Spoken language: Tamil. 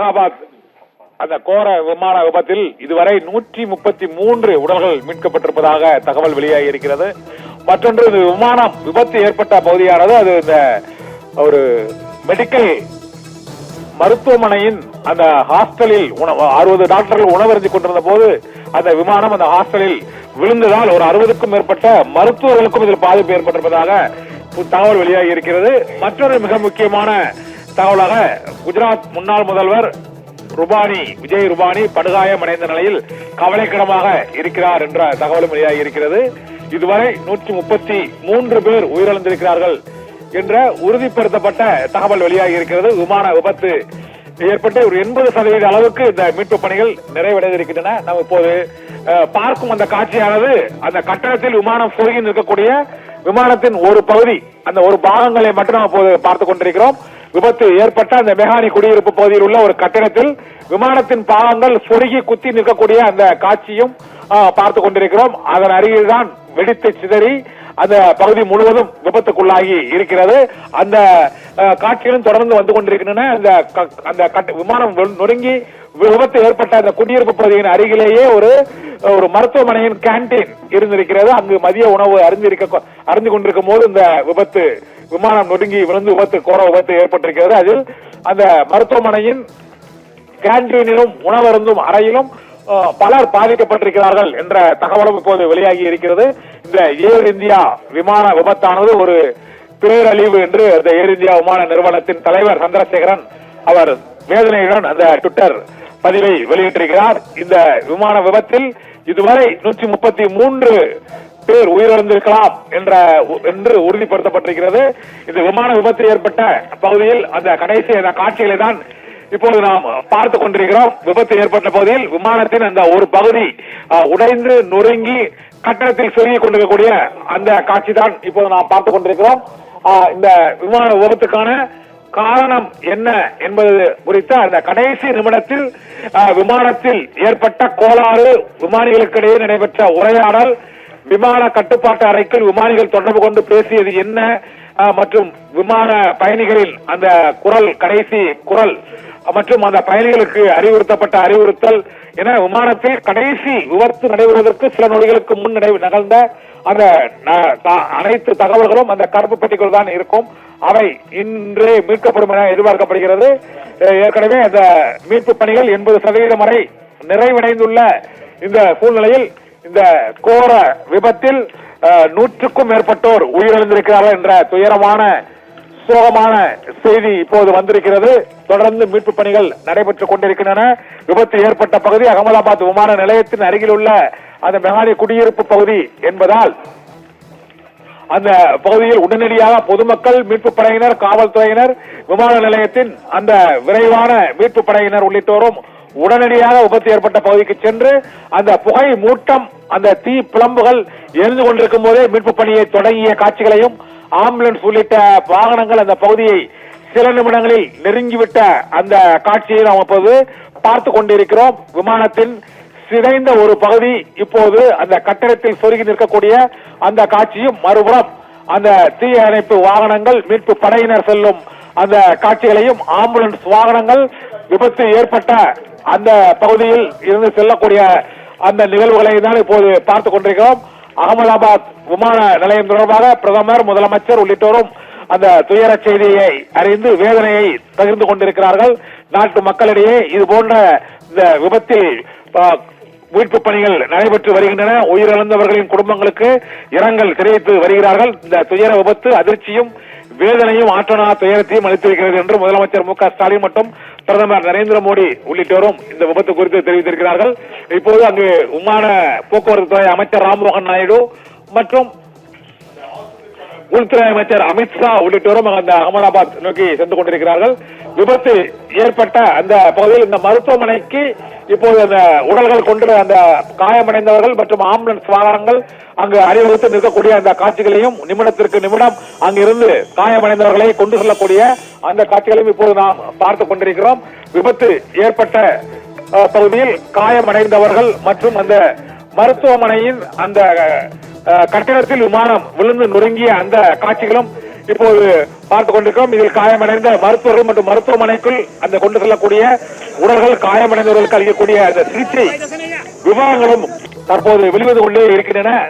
அகமதாபாத் அந்த கோர விமான விபத்தில் இதுவரை 133 உடல்கள் மீட்கப்பட்டிருப்பதாக தகவல் வெளியாகி இருக்கிறது. மற்றொன்று, இந்த விமானம் விபத்து ஏற்பட்ட பகுதியானது அது இந்த ஒரு மெடிக்கல் மருத்துவமனையின் அந்த ஹாஸ்டலில் 60 டாக்டர்கள் உணவருந்தி கொண்டிருந்த போது அந்த விமானம் அந்த ஹாஸ்டலில் விழுந்ததால் ஒரு 60க்கும் மேற்பட்ட மருத்துவர்களுக்கும் இதில் பாதிப்பு ஏற்பட்டிருப்பதாக தகவல் வெளியாகி இருக்கிறது. மற்றொரு மிக முக்கியமான தகவலாக குஜராத் முன்னாள் முதல்வர் விஜய் ரூபானி படுகாயம் அடைந்த நிலையில் கவலைக்கிடமாக இருக்கிறார் என்ற தகவலும் வெளியாகி இருக்கிறது. இதுவரை 133 பேர் உயிரிழந்திருக்கிறார்கள் என்ற உறுதிப்படுத்தப்பட்ட தகவல் வெளியாகி இருக்கிறது. விமான விபத்து ஏற்பட்டு ஒரு 80% அளவுக்கு இந்த மீட்பு பணிகள் நிறைவடைந்திருக்கின்றன. நாம் இப்போது பார்க்கும் அந்த காட்சியானது அந்த கட்டணத்தில் விமானம் சொருகி நிற்கக்கூடிய விமானத்தின் ஒரு பகுதி, அந்த ஒரு பாகங்களை மட்டும் நாம் இப்போது பார்த்துக் கொண்டிருக்கிறோம். விபத்து ஏற்பட்ட அந்த மெஹானி குடியிருப்பு பகுதியில் உள்ள ஒரு கட்டிடத்தில் விமானத்தின் பாகங்கள் சொருகி குத்தி நிற்கக்கூடிய அந்த காட்சியும் பார்த்துக் கொண்டிருக்கிறோம். அதன் அருகில் தான் வெடித்து சிதறி அந்த பகுதி முழுவதும் விபத்துக்குள்ளாகி இருக்கிறது. அந்த காட்சிகளும் தொடர்ந்து வந்து கொண்டிருக்கின்றன. அந்த விமானம் நொறுங்கி விபத்து ஏற்பட்ட அந்த குடியிருப்பு பகுதியின் அருகிலேயே ஒரு மருத்துவமனையின் கேண்டீன் இருந்திருக்கிறது. அங்கு மதிய உணவு அருந்தி கொண்டிருக்கும் போது இந்த விமானம் நொறுங்கி விழுந்து கோர விபத்து ஏற்பட்டிருக்கிறது. அதில் அந்த மருத்துவமனையின் கேண்டீனிலும் உணவருந்தும் அறையிலும் பலர் பாதிக்கப்பட்டிருக்கிறார்கள் என்ற தகவலும் இப்போது வெளியாகி இருக்கிறது. இந்த ஏர் இந்தியா விமான விபத்தானது ஒரு பேரழிவு என்று அந்த ஏர் இந்தியா விமான நிறுவனத்தின் தலைவர் சந்திரசேகரன் அவர் வேதனையுடன் அந்த ட்விட்டர் பதிவை வெளியிட்டிருக்கிறார். இந்த விமான விபத்தில் இதுவரை 133 பேர் உயிரிழந்திருக்கலாம் என்று உறுதிப்படுத்தப்பட்டிருக்கிறது. இந்த விமான விபத்து ஏற்பட்ட பகுதியில் அந்த கடைசி அந்த காட்சிகளை தான் இப்போது நாம் பார்த்துக் கொண்டிருக்கிறோம். விபத்து ஏற்பட்ட பகுதியில் விமானத்தின் அந்த ஒரு பகுதி உடைந்து நொறுங்கி கட்டணத்தில் சொருகிக் கொண்டிருக்கக்கூடிய அந்த காட்சி தான் இப்போது நாம் பார்த்துக் கொண்டிருக்கிறோம். இந்த விமான விபத்துக்கான காரணம் என்ன என்பது குறித்த அந்த கடைசி நிமிடத்தில் விமானத்தில் ஏற்பட்ட கோளாறு, விமானிகளுக்கிடையே நடைபெற்ற உரையாடல், விமான கட்டுப்பாட்டு அறைக்குள் விமானிகள் தொடர்பு கொண்டு பேசியது என்ன மற்றும் விமான பயணிகளின் அந்த கடைசி குரல் மற்றும் அந்த பயணிகளுக்கு அறிவுறுத்தப்பட்ட அறிவுறுத்தல் என விமானத்தில் கடைசி விபத்து நடைபெறுவதற்கு சில நொடிகளுக்கு முன் நிகழ்ந்த அந்த அனைத்து தகவல்களும் அந்த கருப்பு பெட்டிக்குள் தான் இருக்கும். அவை இன்றே மீட்கப்படும் என எதிர்பார்க்கப்படுகிறது. ஏற்கனவே அந்த மீட்பு பணிகள் 80% வரை நிறைவடைந்துள்ள இந்த சூழ்நிலையில் இந்த கோர விபத்தில் 100க்கும் மேற்பட்டோர் உயிரிழந்திருக்கிறார்கள் என்ற துயரமான சோகமான செய்தி இப்போது வந்திருக்கிறது. தொடர்ந்து மீட்பு பணிகள் நடைபெற்றுக் கொண்டிருக்கின்றன. விபத்து ஏற்பட்ட பகுதி அகமதாபாத் விமான நிலையத்தின் அருகில் உள்ள அந்த மெஹானி குடியிருப்பு பகுதி என்பதால் அந்த பகுதியில் உடனடியாக பொதுமக்கள், மீட்பு படையினர், காவல்துறையினர், விமான நிலையத்தின் அந்த விரைவான மீட்பு படையினர் உள்ளிட்டோரும் உடனடியாக விபத்து ஏற்பட்ட பகுதிக்கு சென்று அந்த புகை மூட்டம், அந்த தீ பிளம்புகள் எரிந்து கொண்டிருக்கும் போதே மீட்பு பணியை தொடங்கிய காட்சிகளையும், ஆம்புலன்ஸ் உள்ளிட்ட வாகனங்கள் அந்த பகுதியை சில நிமிடங்களில் நெருங்கிவிட்ட அந்த காட்சியை நாம் இப்போது பார்த்துக் கொண்டிருக்கிறோம். விமானத்தின் சிதைந்த ஒரு பகுதி இப்போது அந்த கட்டடத்தில் சொருகி நிற்கக்கூடிய அந்த காட்சியும், மறுபுறம் அந்த தீ அணைப்பு வாகனங்கள், மீட்பு படையினர் செல்லும் அந்த காட்சிகளையும், ஆம்புலன்ஸ் வாகனங்கள் விபத்து ஏற்பட்ட அந்த பகுதியில் இருந்து செல்லக்கூடிய அந்த நிகழ்வுகளை தான் இப்போது பார்த்துக் கொண்டிருக்கிறோம். அகமதாபாத் விமான நிலையம் தொடர்பாக பிரதமர், முதலமைச்சர் உள்ளிட்டோரும் அந்த துயர செய்தியை அறிந்து வேதனையை பகிர்ந்து கொண்டிருக்கிறார்கள். நாட்டு மக்களிடையே இது போன்ற இந்த விபத்தில் மீட்பு பணிகள் நடைபெற்று வருகின்றன. உயிரிழந்தவர்களின் குடும்பங்களுக்கு இரங்கல் தெரிவித்து வருகிறார்கள். இந்த துயர விபத்து அதிர்ச்சியும் வேதனையும் ஆற்றனா துயரத்தையும் அளித்திருக்கிறது என்று முதலமைச்சர் மு க ஸ்டாலின் மற்றும் பிரதமர் நரேந்திர மோடி உள்ளிட்டோரும் இந்த விபத்து குறித்து தெரிவித்திருக்கிறார்கள். இப்போது அங்கு விமான போக்குவரத்து துறை அமைச்சர் ராம்மோகன் நாயுடு மற்றும் உள்துறை அமைச்சர் அமித்ஷா உள்ளிட்டோரும் அந்த அகமதாபாத் நோக்கி சென்று கொண்டிருக்கிறார்கள். விபத்து ஏற்பட்ட அந்த பகுதியில் இந்த மருத்துவமனைக்கு இப்போது அந்த உடல்கள் கொண்டு அந்த காயமடைந்தவர்கள் மற்றும் ஆம்புலன்ஸ் வாகனங்கள் அங்கு அணிவகுத்து நிற்கக்கூடிய அந்த காட்சிகளையும், நிமிடத்திற்கு நிமிடம் அங்கிருந்து காயமடைந்தவர்களை கொண்டு செல்லக்கூடிய அந்த காட்சிகளையும் இப்போது நாம் பார்த்துக் கொண்டிருக்கிறோம். விபத்து ஏற்பட்ட பகுதியில் காயமடைந்தவர்கள் மற்றும் அந்த மருத்துவமனையின் அந்த கட்டிடத்தில் விமானம் விழுந்து நொறுங்கிய அந்த காட்சிகளும் இப்போது பார்த்துக் கொண்டிருக்கிறோம். இதில் காயமடைந்த மருத்துவர்கள் மற்றும் மருத்துவமனைக்குள் அந்த கொண்டு செல்லக்கூடிய உடல்கள், காயமடைந்தவர்களுக்கு அளிக்கக்கூடிய அந்த சிகிச்சை விவரங்களும் தற்போது வெளிவந்து கொண்டே இருக்கின்றன.